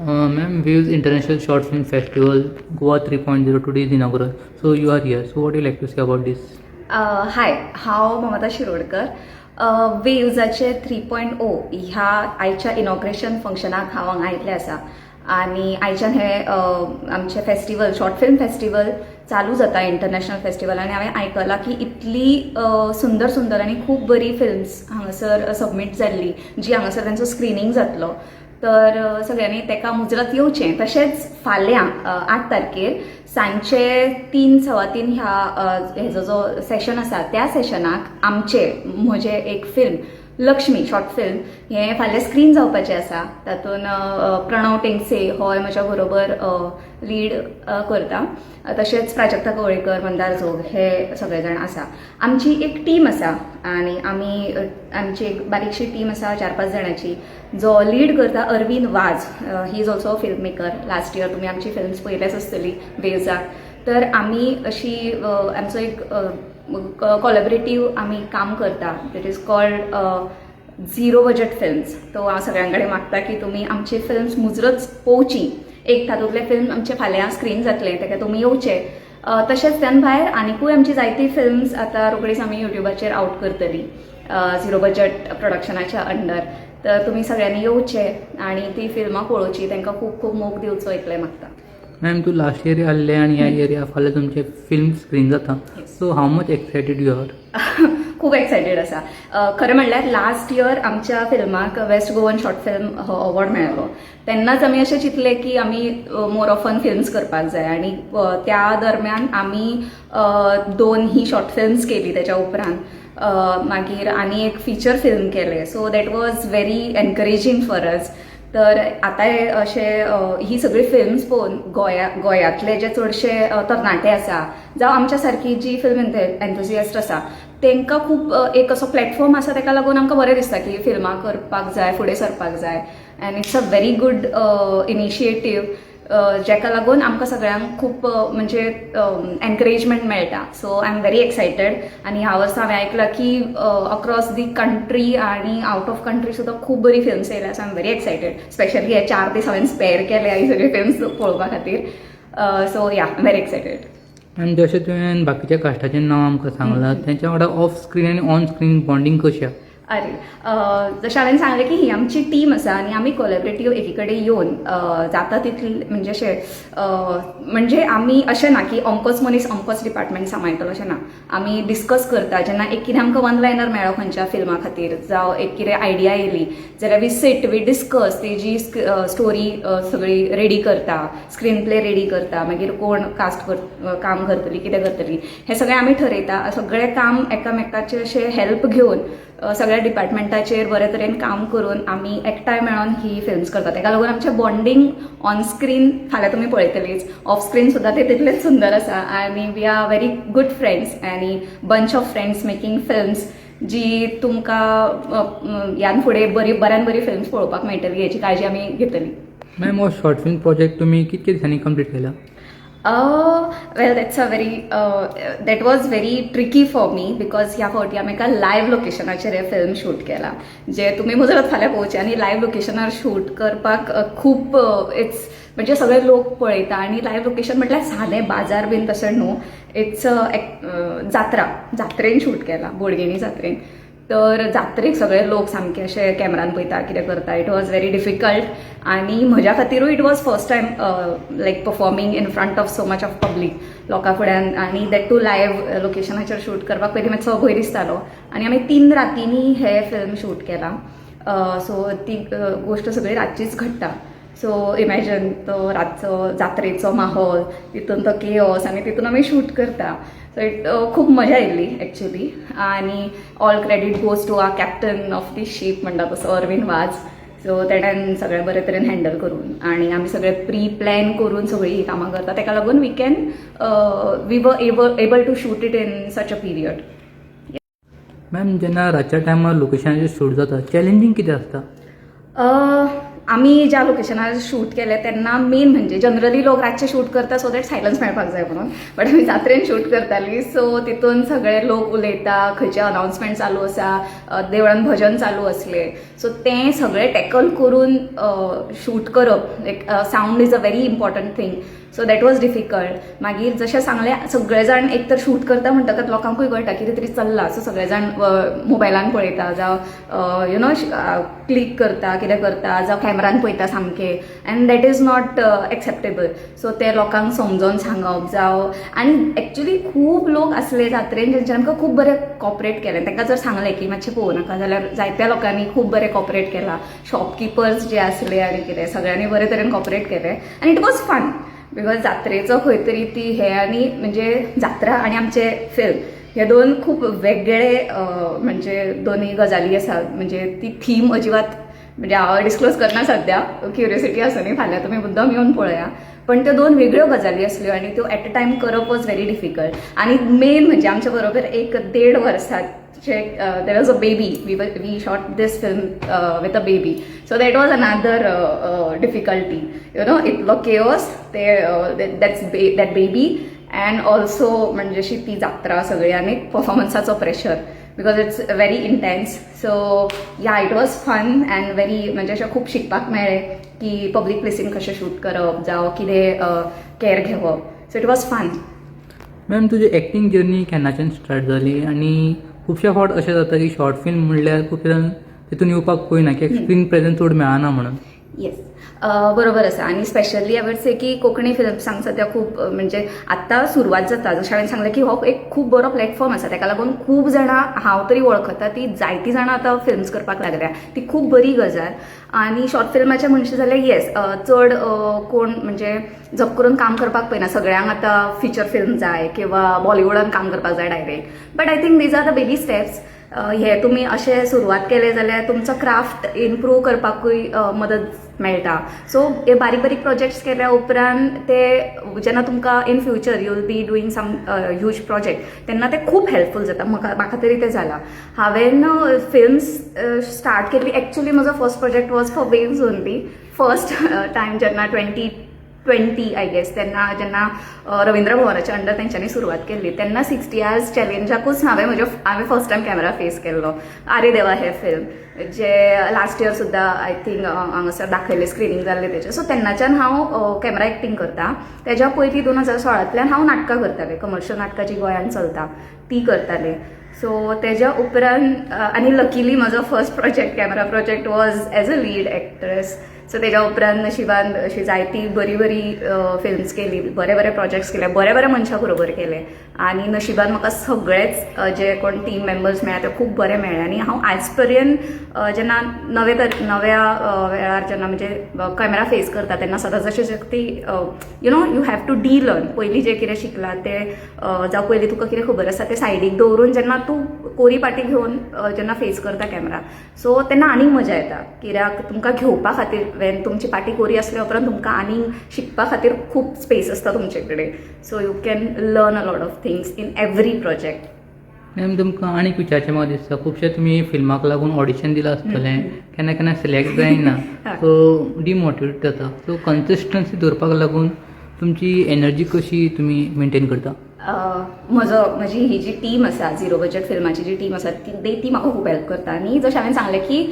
Ma'am, Waves International Short Film Festival, Goa 3.0 today is inaugural. So you are here. So what do you like to say about this? हाय हांव ममता शिरोडकर. वेव्जाचे 3.0 ह्या आयच्या inauguration फंक्शनाक हांव हांगा आयिल्लें आसा आनी आयच्यान हे आमचे फेस्टिवल शॉर्ट फिल्म फेस्टिवल चालू जाता इंटरनॅशनल फेस्टिवल आनी हांवें आयकलां की इतली सुंदर सुंदर आनी खूब बरी फिल्म्स हांगासर सबमीट जाल्ली जी हांगासर तांचो स्क्रिनींग जातलो. तर सगळ्यांनी ताका मुजरत येवचें. तशेंच फाल्यां 8 तारखेर सांजचे 3:15 ह्या हेजो जो सेशन आसा त्या सेशनाक म्हजें एक फिल्म लक्ष्मी शॉर्ट फिल्म हें फाल्यां स्क्रीन जावपाचें आसा. तातूंत प्रणव टेंगसे होय म्हज्या बरोबर लीड करता. तशेंच प्राजक्ता कवळेकर मंदार जोग हे सगळे जाण आसा. आमची एक टीम आसा आनी आमची एक बारीकशी टीम आसा 4-5 जाणांची. जो लीड करता अरविंद वाज, he is also film maker. Last year तुमी आमची फिल्म्स पळयल्याच आसतली वेव्जाक. तर आमी अशी आमचो एक कोलॅबरेटीव आमी काम करता. That is called zero budget films. तो हांव सगळ्यां कडेन मागता की तुमी आमची फिल्म्स मुजरत पळोवची. एक तातूंतले फिल्म आमचे फाल्यां स्क्रीन जातले, ताका तुमी येवचे. तशेंच त्यान भायर आनीकूय आमची जायती फिल्म्स आतां रोखडीच आमी युट्यूबाचेर आउट करतली झिरो बजट प्रोडक्शनाच्या अंडर. तर तुमी सगळ्यांनी येवचे आनी ती फिल्मां पळोवची. तांकां खूब खूब मोग दिवचो इतलें मागता. मॅम, तू लास्ट इयर आल्ले आनी ह्या इयर फाल्यां तुमचे फिल्म स्क्रीन जाता. So how much excited you are? खूब एक्सायटेड आसा. खरें म्हणल्यार लास्ट इयर आमच्या फिल्माक वेस्ट गोवन शॉर्ट फिल्म हो अवॉर्ड मेळ्ळो. तेन्नाच आमी अशें चिंतलें की आमी मोर ऑफन फिल्म्स करपाक जाय आनी त्या दरम्यान आमी 2 ही शॉर्ट फिल्म्स केली. तेच्या उपरांत मागीर आनी एक फीचर फिल्म केलें. So that was very encouraging for us. तर आतां अशें ही सगळी फिल्म्स पळोवन गोंयांतले जे चडशे तरणाटे आसा जावं आमच्या सारकी जी फिल्म एन्थुजियास्ट आसा तांकां खूब एक असो प्लॅटफॉर्म आसा. ताका लागून आमकां बरें दिसता की फिल्मां करपाक जाय, फुडें सरपाक जाय. And it's a very good initiative जेका लागून आमकां सगळ्यांक खूब म्हणजे एनकरेजमेंट मेळटा. So I am very excited. आनी ह्या वर्सा हांवें आयकलां की अक्रॉस दी कंट्री आनी आवट ऑफ कंट्री सुद्दां खूब बरी फिल्म्स येयल्या. So I am very excited. Specially हे 4 दीस हांवें स्पेअर केल्या ही सगळी फिल्म्स पळोवपा खातीर. सो या, आय एम व्हेरी एक्सायटेड. आनी जशें तुवें बाकीच्या कास्टाचें नांव आमकां सांगलां तेंच्या वांगडा ऑफ स्क्रीन आनी ऑन स्क्रीन बॉन्डिंग कशी आसा? जशें हांवें सांगलें की ही आमची टीम आसा आनी आमी कोलॅबरेटीव एकी कडेन येवन जाता तितली म्हणजे अशें म्हणजे आमी अशें ना की अमकोच मनीस अमकोच डिपार्टमेंट सांबाळटलो अशें ना. आमी डिस्कस करता. जेन्ना एक कितें आमकां वन लायनर मेळ्ळो खंयच्या फिल्मा खातीर जावं एक कितें आयडिया येयली जाल्यार वी सीट वी डिस्कस तेजी स्टोरी सगळी रेडी करता, स्क्रीन प्ले रेडी करता. मागीर कोण कास्ट काम करतली, कितें करतली हें सगळें आमी ठरयता. सगळें काम एकामेकाचें अशें हेल्प घेवन सगळ्या डिपार्टमेंटाचेर बरे तरेन काम करून आमी एकठांय मेळोन ही फिल्म्स करता. ताका लागून आमचें बॉन्डिंग ऑन स्क्रीन फाल्यां तुमी पळयतलीच, ऑफ स्क्रीन सुद्दां ते तितलेंच सुंदर आसा. आनी we are very good friends आनी bunch of friends making films जी तुमकां ह्यान फुडें बऱ्यान बरी फिल्म्स पळोवपाक मेळटली हेची काळजी आमी घेतली. मॅम, हो शॉर्ट फिल्म प्रोजेक्ट तुमी कितके दिसांनी कंप्लीट केला? Well that was very tricky for me because ह्या फावटी आमी एका लायव्ह लोकेशनाचेर हे फिल्म शूट केला. जे तुमी मुजरत फाल्यां पळोवचे. आनी लायव्ह लोकेशनार शूट करपाक खूब इट्स म्हणजे सगळे लोक पळयता. आनी लायव्ह लोकेशन म्हटल्यार सादें बाजार बीन तशें न्हू. इट्स जात्रेन शूट केला, बोडगिणी जात्रेन. तर जात्रेक सगळे लोक सामके अशे कॅमेरान पळयता, कितें करता. इट वॉज व्हेरी डिफिकल्ट आनी म्हज्या खातीरूय it was first time like performing in front of so much of public लोकां फुड्यान. आनी दॅट टू लायव्ह लोकेशनाचेर शूट करपाक पयलीं मातसो भंय दिसतालो. आनी आमी 3 रातींनी हे फिल्म शूट केला. सो ती गोश्ट सगळी रातचीच घडटा. सो इमॅजिन तो रातचो जात्रेचो माहोल, तितून तो केओस आनी तितून आमी शूट करता. सो इट खूब मजा येयल्ली एक्चुली. आनी all credit goes to our captain of the ship म्हणटा तसो अरविंद वाज. सो तेणेन सगळें बरे तरेन हँडल करून आनी आमी सगळें प्री प्लॅन करून सगळीं ही कामां करता. ताका लागून we are able to shoot it in such a period. Ma'am, जेन्ना रातच्या टायमार लोकेशनाचेर शूट जाता चॅलेंजींग कितें आसता? आमी ज्या लोकेशनार शूट केले तेन्ना मेन म्हणजे जनरली लोक रातचे शूट करता सो दॅट सायलन्स मेळपाक जाय म्हणून, बट आमी जात्रेन शूट करतालीं सो तितून सगळे लोक उलयता, खंयचे अनाउन्समेंट चालू आसा, देवळान भजन चालू असले, सो तें सगळें टॅकल करून शूट करप, like sound is a very important thing, so that was difficult. मागीर जशें सांगलें सगळे जाण एक तर शूट करता म्हणटकच लोकांकूय कळटा कितें तरी चल्लां, सो सगळे जाण मोबायलान पळयता जावं यु नो क्लिक करता, कितें करता जावं कॅमेरान पळयता सामकें, end that is not acceptable. So ते लोकांक समजोवन सांगप जावं, आनी एक्चुली खूब लोक आसले जात्रेन जेंच्यान आमकां खूब बरें कॉपरेट केलें. तांकां जर सांगलें की मातशें पळोवं नाका जाल्यार जायत्या लोकांनी खूब बरें कॉपरेट केलां. शॉपकिपर्स जे आसले आनी कितें सगळ्यांनी बरे तरेन कॉपरेट केलें आनी इट वॉज फन. बिकॉज जात्रेचो खंय तरी ती हे आनी म्हणजे जात्रा आनी आमचे फिल्म हे दोन खूब वेगळे म्हणजे दोन्ही गजाली आसात. म्हणजे ती थीम अजिबात म्हणजे हांव डिस्क्लोज करना सद्या, क्युरियोसिटी आसा न्ही, फाल्यां तुमी मुद्दम येवन पळया. पण त्यो दोन वेगळ्यो गजाली आसल्यो आनी त्यो एट अ टायम करप वॉज व्हेरी डिफिकल्ट. आनी मेन म्हणजे आमच्या बरोबर 1.5 वर्साचे there was a baby. We shot this film with a baby, so that was another difficulty. You know इतलो chaos that baby and also म्हणजे अशी ती जात्रा सगळी आनी परफॉर्मन्साचो pressure, because it's very intense. So yeah it was fun and very म्हणजे अशें खूब शिकपाक मेळ्ळें की पब्लीक प्लेसीन कशें शूट करप जावं कितें कॅर घेवप. So it was fun. Ma'am तुजी एक्टींग जर्नी केन्नाच्यान स्टार्ट जाली आनी खुबशे फावट अशें जाता की शॉर्ट फिल्म म्हणल्यार खूब जाण तितून येवपाक पळयना कित्याक स्क्रीन प्रेझेंस चड मेळना म्हणून. येस, बरोबर आसा. आनी स्पेशली आय वूड से की कोंकणी फिल्म्सांक सद्या खूब म्हणजे आतां सुरवात जाता. जशें हांवें सांगलें की हो एक खूब बरो प्लॅटफॉर्म आसा, ताका लागून खूब जाणां हांव तरी वळखता ती जायतीं जाणां आतां फिल्म्स करपाक लागल्या. ती खूब बरी गजाल. आनी शॉर्ट फिल्माचें म्हणचें जाल्यार येस, चड कोण म्हणजे जप करून काम करपाक पळयना. सगळ्यांक आतां फिचर फिल्म जाय किंवा बॉलिवूडान काम करपाक जाय direct. But I think these are the baby steps. हे तुमी अशें सुरवात केले जाल्यार तुमचो क्राफ्ट इम्प्रूव करपाकूय मदत मेळटा. सो हे बारीक बारीक प्रोजेक्ट्स केल्या उपरांत ते जेन्ना तुमकां in future you will be doing some huge project तेन्ना ते खूब हेल्पफूल जाता. म्हाका तरी ते जाला. हांवें फिल्म्स स्टार्ट केल्ली एक्चुली म्हजो first project was for waves only. First time जेन्ना 2020 आय गेस तेन्ना जेन्ना रविंद्र भवनाच्या अंडर तेंच्यांनी सुरवात केल्ली तेन्ना 60 hours चॅलेंजाकूच हांवें फर्स्ट टायम कॅमेरा फेस केल्लो. आरे देवा हे फिल्म जे लास्ट इयर सुद्दां आय थिंक हांगासर दाखयल्लें, स्क्रिनींग जाल्लें तेजें. सो तेन्नाच्यान हांव कॅमेरा एक्टींग करता. तेज्या पयलीं 2016तल्यान हांव नाटकां करतालें. कमर्शियल नाटकां जी गोंयांत चलता ती करतालें. सो तेज्या उपरांत आनी लकिली म्हजो first project camera project was as a lead actress. So तेज्या उपरांत नशिबान अशी जायती बरी बरी फिल्म्स केली, बरे बरे प्रोजेक्ट्स केले, बरे बरे मनशां बरोबर केले. आनी नशिबान म्हाका सगळेच जे कोण टीम मेंबर्स मेळ्ळे ते खूब बरे मेळ्ळे. आनी हांव आयज पर्यंत जेन्ना नव्या वेळार जेन्ना म्हणजे कॅमेरा फेस करता तेन्ना सदांच अशें ती you know you have to learn. पयलीं जें कितें शिकलां तें जावं पयलीं तुका कितें खबर आसा तें सायडीक दवरून जेन्ना तूं कोरी पाटी घेवन जेन्ना फेस करता कॅमेरा, सो तेन्ना आनीक मजा येता. कित्याक तुमकां घेवपा खातीर तुमची पाटी कोरी आसल्या उपरांत तुमकां आनीक शिकपा खातीर खूब स्पेस आसता तुमचे कडेन. So you can learn a lot of things in every project. Ma'am तुमकां आनीक विचारचें म्हाका दिसता खुबशे तुमी फिल्माक लागून ऑडिशन दिलां आसतलें, केन्ना केन्ना सिलेक्ट जायना, सो डिमोटिवेट जाता. सो कन्सिस्टन्सी दवरपाक लागून तुमची एनर्जी कशी तुमी मेंटेन करता? म्हजी ही जी टीम आसा, झिरो बजेट फिल्माची जी टीम आसा ती म्हाका खूब हेल्प करता. आनी जशें हांवें सांगलें की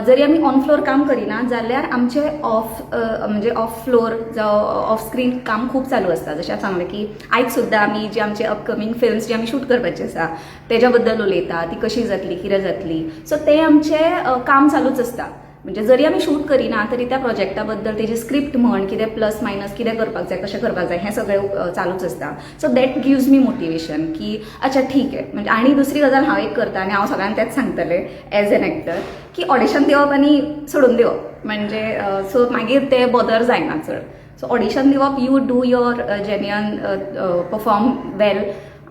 जरी आमी ऑन फ्लोर काम करिना जाल्यार आमचें ऑफ फ्लोर जावं ऑफ स्क्रीन काम खूब चालू आसता. जशें सांगलें की आयज सुद्दां आमी जे आमचे अपकमींग फिल्म्स जे आमी शूट करपाचे आसा तेज्या बद्दल उलयता, ती कशी जातली, कितें जातली. सो तें आमचें काम चालूच आसता. म्हणजे जरी आमी शूट करिना तरी त्या प्रोजेक्टा बद्दल तेजी स्क्रिप्ट म्हण, कितें प्लस मायनस कितें करपाक जाय, कशें करपाक जाय हें सगळें चालूच आसता. So that gives me motivation की अच्छा ठीक आहे. म्हणजे आनी दुसरी गजाल हांव एक करता आनी हांव सगळ्यांक तेंच सांगतलें एज एन एक्टर की ऑडिशन दिवप आनी सोडून दिवप. म्हणजे सो मागीर ते बदर जायना चड. सो ऑडिशन दिवप, you do your genuine perform well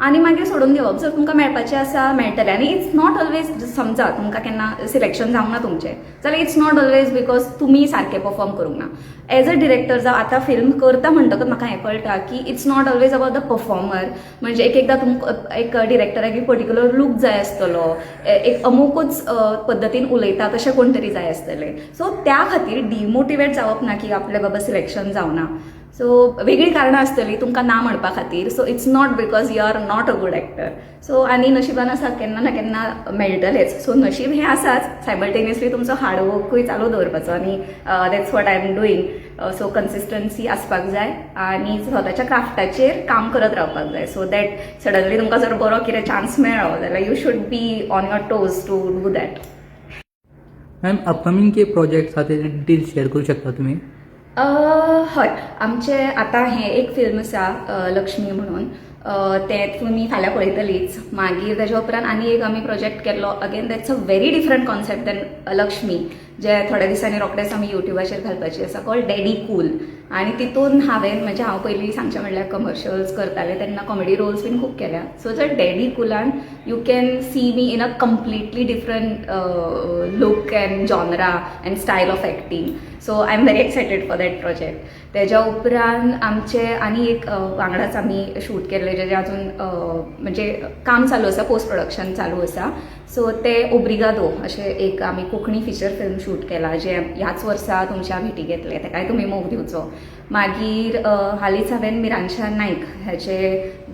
आनी मागीर सोडून दिवप. जर तुमकां मेळपाचें आसा मेळटलें. आनी इट्स नॉट ऑलवेज, समजा तुमकां केन्ना सिलेक्शन जावंक ना तुमचें, जाल्यार इट्स नॉट ऑलवेज बिकॉज तुमी सारकें परफॉर्म करूंक ना. एज अ डिरेक्टर जावं आतां फिल्म करता म्हणटकच म्हाका हें कळटा की it's not always about the performer. म्हणजे एकदां तुमकां एक डिरेक्टराक एक पर्टिक्युलर लूक जाय आसतलो, एक अमुकूच पद्दतीन उलयता तशें कोण तरी जाय आसतलें. सो त्या खातीर डिमोटिवेट जावप ना की आपलें बाबा सिलेक्शन जावना. सो वेगळी कारणां आसतलीं तुमकां ना म्हणपा खातीर. So it's not because you are not a good actor. So आनी नशिबान आसा केन्ना ना केन्ना मेळटलेंच. सो नशीब हें आसाच, सायमल्टेनियसली तुमचो हार्डवर्कूय चालू दवरपाचो. आनी that's what I am doing. So consistency आसपाक जाय आनी स्वताच्या क्राफ्टाचेर काम करत रावपाक जाय. सो दॅट सडनली तुमकां जर बरो कितें चान्स मेळ्ळो जाल्यार you should be on your toes to do that. Ma'am upcoming के प्रोजेक्ट्स आसा ते डिटेल्स शेअर करू शकता तुम्ही? हय, आमचे आतां हें एक फिल्म आसा लक्ष्मी म्हणून. तें तुमी फाल्यां पळयतलींच. मागीर ताच्या उपरांत आनी एक आमी प्रोजेक्ट केल्लो. Again that's a very different concept than Lakshmi, जे थोड्या दिसांनी रोखडेच आमी युट्यूबाचेर घालपाची आसा, कॉल्ड डॅडी कूल. आनी तितून हांव पयलीं सांगचें म्हणल्यार कमर्शियल्स करतालें तेन्ना कॉमेडी रोल्स बीन खूब केल्या. सो जर डॅडी कुलान you can see me in a completely different look and जॉनरा and style of acting. So I am very excited for that project. तेज्या उपरांत आमचे आनी एक वांगडाच आमी शूट केल्लें जेजें अजून म्हणजे काम चालू आसा, पोस्ट प्रोडक्शन चालू आसा. सो ते ओब्रिगादो अशें एक आमी कोंकणी फिचर फिल्म शूट केलां, जें ह्याच वर्सा तुमच्या भेटी घेतलें. तेकाय तुमी मोग दिवचो. मागीर हालींच हांवें मिरांशा नायक हेचे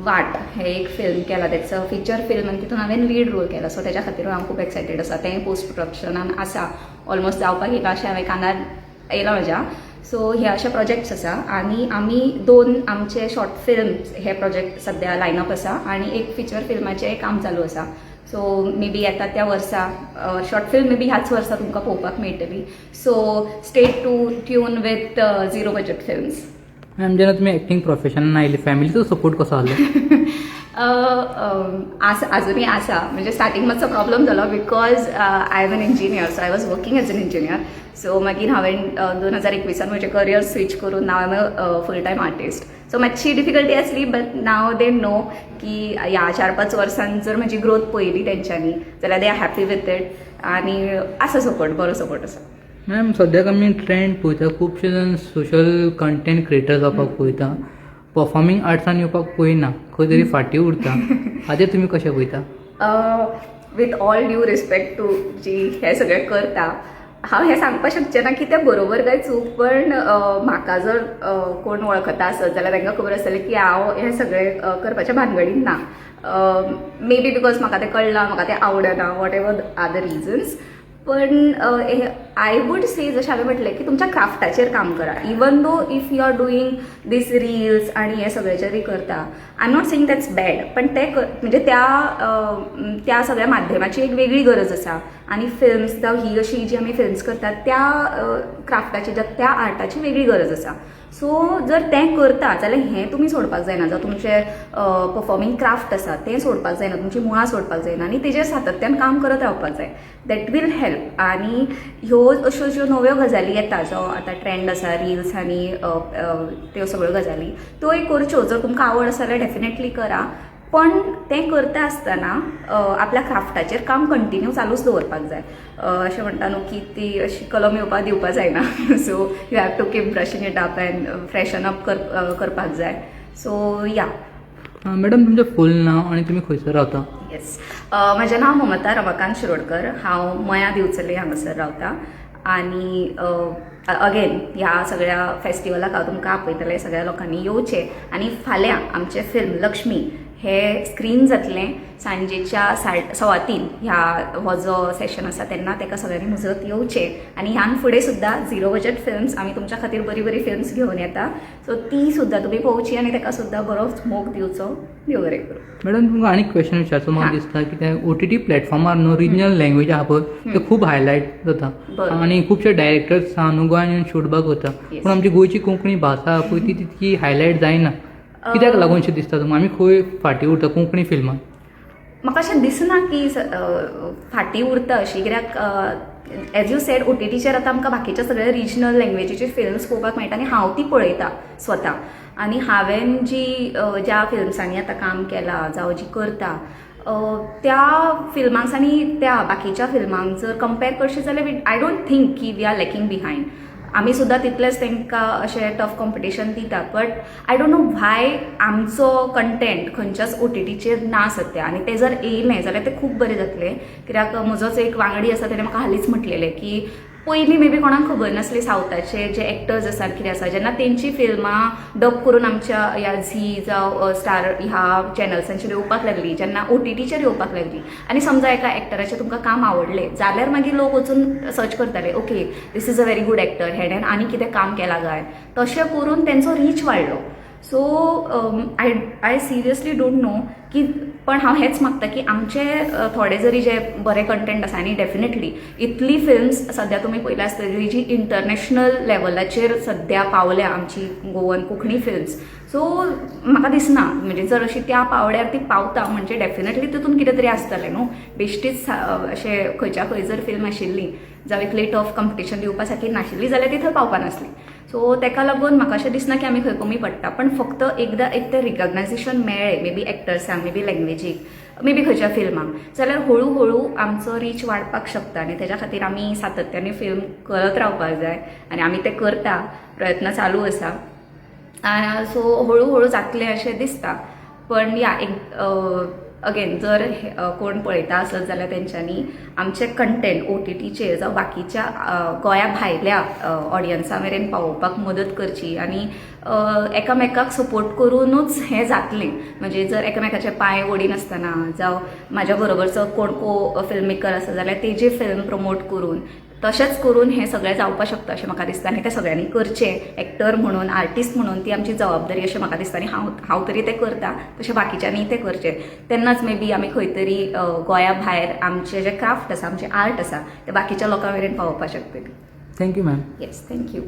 वाट हें एक फिल्म केलां. तेच फिचर फिल्म आनी तितून हांवें लीड रोल केला. सो तेच्या खातीर हांव खूब एक्सायटेड आसा. तें पोस्ट प्रोडक्शनान आसा, ऑलमोस्ट जावपाक येता अशें हांवें कानार येयलां म्हज्या. सो हे अशे प्रोजेक्ट्स आसा. आनी आमी 2 आमचे शॉर्ट फिल्म्स हे प्रोजेक्ट सद्या लायनअप आसा आनी एक फिचर फिल्माचें काम चालू आसा. सो मे बी येता त्या वर्सा शॉर्ट फिल्म मे बी ह्याच वर्सा तुमकां पळोवपाक मेळटली. So stay tune with zero budget films. Ma'am, जेन्ना तुमी एक्टींग प्रोफेशनान आयले, फॅमिलीचो सपोर्ट कसो आसलो? अजूनही आसा. म्हणजे स्टार्टींग मातसो प्रॉब्लम जालो because I am an engineer. So I was working as an engineer. So मागीर हांवें 2021 म्हजें करियर स्विच करून now I am a full time artist. So मातशी डिफिकल्टी आसली, बट नाव दे नो की ह्या 4-5 वर्सांत जर म्हजी ग्रोथ पळयली तेंच्यांनी जाल्यार they are happy with it. आनी आसा सपोर्ट, बरो सपोर्ट आसा. मॅम, सद्याक आमी ट्रेंड पळयता, खुबशे जाण सोशल कंटेंट क्रिएटर जावपाक पळयता, परफॉर्मिंग आर्ट्सान येवपाक पळयना, खंय तरी फाटीं उरता. हाजेर तुमी कशें पळयता? With all due respect to जी हे सगळें करता, हांव हें सांगपाक शकचें ना की तें बरोबर काय चूक. पण म्हाका जर कोण वळखता आसत जाल्यार तांकां खबर आसतलें की हांव हें सगळें करपाच्या भानगडीन ना. मे बी बिकॉज म्हाका तें कळना, म्हाका तें आवडना, whatever are the reasons. पण आय वूड से जशें हांवें म्हटलें की तुमच्या क्राफ्टाचेर काम करा. Even though if you are doing these reels आनी हे सगळे जरी करता, I am not saying that's bad, पण ते म्हणजे त्या सगळ्या माध्यमाची एक वेगळी गरज आसा. आनी फिल्म्स जावं ही अशी जी आमी फिल्म्स करतात त्या क्राफ्टाची, त्या आर्टाची वेगळी गरज आसा. सो जर तें करता जाल्यार हें तुमी सोडपाक जायना. जावं तुमचें परफॉर्मिंग क्राफ्ट आसा तें सोडपाक जायना, तुमची मुळां सोडपाक जायना. आनी तेजेर सातत्यान काम करत रावपाक जाय. That will help. आनी ह्यो अश्यो ज्यो नव्यो गजाली येता, जो आतां ट्रेंड आसा रिल्स आनी त्यो सगळ्यो गजाली, त्योय करच्यो. जर तुमकां आवड आसा जाल्यार डेफिनेटली करा. पण तें करता आसतना आपल्या क्राफ्टाचेर काम कंटिन्यू चालूच दवरपाक जाय. अशें म्हणटा न्हू की ती अशी कलम येवपाक दिवपाक जायना. So you have to keep brushing it up and freshen up करपाक जाय. सो या. मॅडम, तुमचें फूल नांव आनी तुमी खंयसर रावता? येस, म्हजें नांव ममता रमाकांत शिरोडकर. हांव मया दिवचले हांगासर रावता. आनी अगेन ह्या सगळ्या फेस्टिवलाक हांव तुमकां आपयतलें. सगळ्या लोकांनी येवचें. आनी फाल्यां आमचें फिल्म लक्ष्मी हे स्क्रीन जातलें सांजेच्या 3:15 ह्या हो जो सेशन आसा तेन्ना. ताका सगळ्यांनी मुजरत येवचें. आनी ह्यान फुडें सुद्दां झिरो बजेट फिल्म्स आमी तुमच्या खातीर बरी बरी फिल्म्स घेवन येता. सो ती सुद्दां तुमी पळोवची आनी ताका सुद्दां बरोच मोग दिवचो. देव बरें करूं. मॅडम, तुमकां आनीक क्वेश्चन विचारचो म्हाका दिसता की ते OTT प्लॅटफॉर्मार न्हू रिजनल लँग्वेज आहा पळय ते खूब हायलायट जाता. आनी खुबशे डायरेक्टर्स आहा न्हू गोंयान येवन शूटबाक वता, पूण आमची गोंयची कोंकणी भास आहा पळय ती तितकी हायलायट जायना. कित्याक लागून अशें दिसता तुमकां? आमी खंय फाटीं उरता कोंकणी फिल्मान? म्हाका अशें दिसना की फाटीं उरता अशी. कित्याक एज यू सेड OTTचेर आतां आमकां बाकीच्या सगळ्या रिजनल लँग्वेजीची फिल्म्स पळोवपाक मेळटा आनी हांव ती पळयतां स्वता. आनी हांवें ज्या फिल्म्सांनी आतां काम केलां जावं जी करता त्या फिल्मांक आनी त्या बाकीच्या फिल्मांक जर कंपेर करशी जाल्यार आय डोंट थिंक की वी आर लॅकिंग बिहायंड. आमी सुद्दां तितलेंच तांकां अशें टफ कॉम्पिटिशन दिता, but I don't know why आमचो कंटेंट खंयच्याच OTTचेर ना सद्या. आनी तें जर येयलें जाल्यार तें खूब बरें जातलें, कित्याक म्हजोच एक वांगडी आसा ताणें म्हाका हालींच म्हटलेलें की पयलीं मे बी कोणाक खबर नासली सावथाचे जे एक्टर्स आसात कितें आसा, जेन्ना तेंची फिल्मां डब करून आमच्या ह्या झी जावं स्टार ह्या चॅनल्सांचेर येवपाक लागली, जेन्ना OTTचेर येवपाक लागली, आनी समजा एका एक्टराचें तुमकां काम आवडलें जाल्यार मागीर लोक वचून सर्च करताले, okay this is a very good actor, हेणेन आनी कितें काम केलां काय, तशें करून तेंचो रीच वाडलो. So I seriously don't know की, पण हांव हेंच मागता की आमचे थोडे जरी जे बरे कंटेंट आसा, आनी डेफिनेटली इतली फिल्म्स सद्या तुमी पळयल्या आसतली जी इंटरनॅशनल लेवलाचेर सद्या पावल्या आमची गोवन कोंकणी फिल्म्स. सो म्हाका दिसना म्हणजे जर अशी त्या पावड्यार ती पावता म्हणजे डेफिनेटली तितून कितें तरी आसतलें न्हू. बेश्टीच अशें खंयच्या खंय जर फिल्म आशिल्ली जावं इतली टफ कॉम्पिटिशन दिवपा सारकी नाशिल्ली जाल्यार ती थंय पावपा नासली. सो तेका लागून म्हाका अशें दिसना की आमी खंय कमी पडटा, पण फक्त एकदां एक तें रिकग्नायझेशन मेळ्ळें may be एक्टर्सांक, may be लँग्वेजीक, may be खंयच्या फिल्मांक, जाल्यार हळू हळू आमचो रीच वाडपाक शकता. आनी तेज्या खातीर आमी सातत्याने फिल्म करत रावपाक जाय आनी आमी तें करता, प्रयत्न चालू आसा. सो हळू हळू जातलें अशें दिसता. पण या अगेन जर कोण पळयता आसत जाल्यार तेंच्यांनी आमचें कंटेंट OTTचेर जावं बाकीच्या गोंया भायल्या ऑडियन्सा मेरेन पावोवपाक मदत करची आनी एकामेकाक सपोर्ट करूनच हें जातलें. म्हणजे जर एकामेकाचे पांय ओडिनासतना जावं म्हाज्या बरोबरचो कोण को फिल्म मेकर आसा जाल्यार तेजी फिल्म प्रमोट करून तशेंच करून हें सगळें जावपाक शकता अशें म्हाका दिसता. आनी तें सगळ्यांनी करचें, एक्टर म्हणून, आर्टिस्ट म्हणून ती आमची जबाबदारी अशें म्हाका दिसता. आनी हांव तरी तें करता, तशें बाकीच्यांनी तें करचें. तेन्नाच मे बी आमी खंय तरी गोंया भायर आमचें जें क्राफ्ट आसा, आमचें आर्ट आसा तें बाकीच्या लोकां मेरेन पावोवपाक शकतली. Thank you ma'am. Yes, thank you.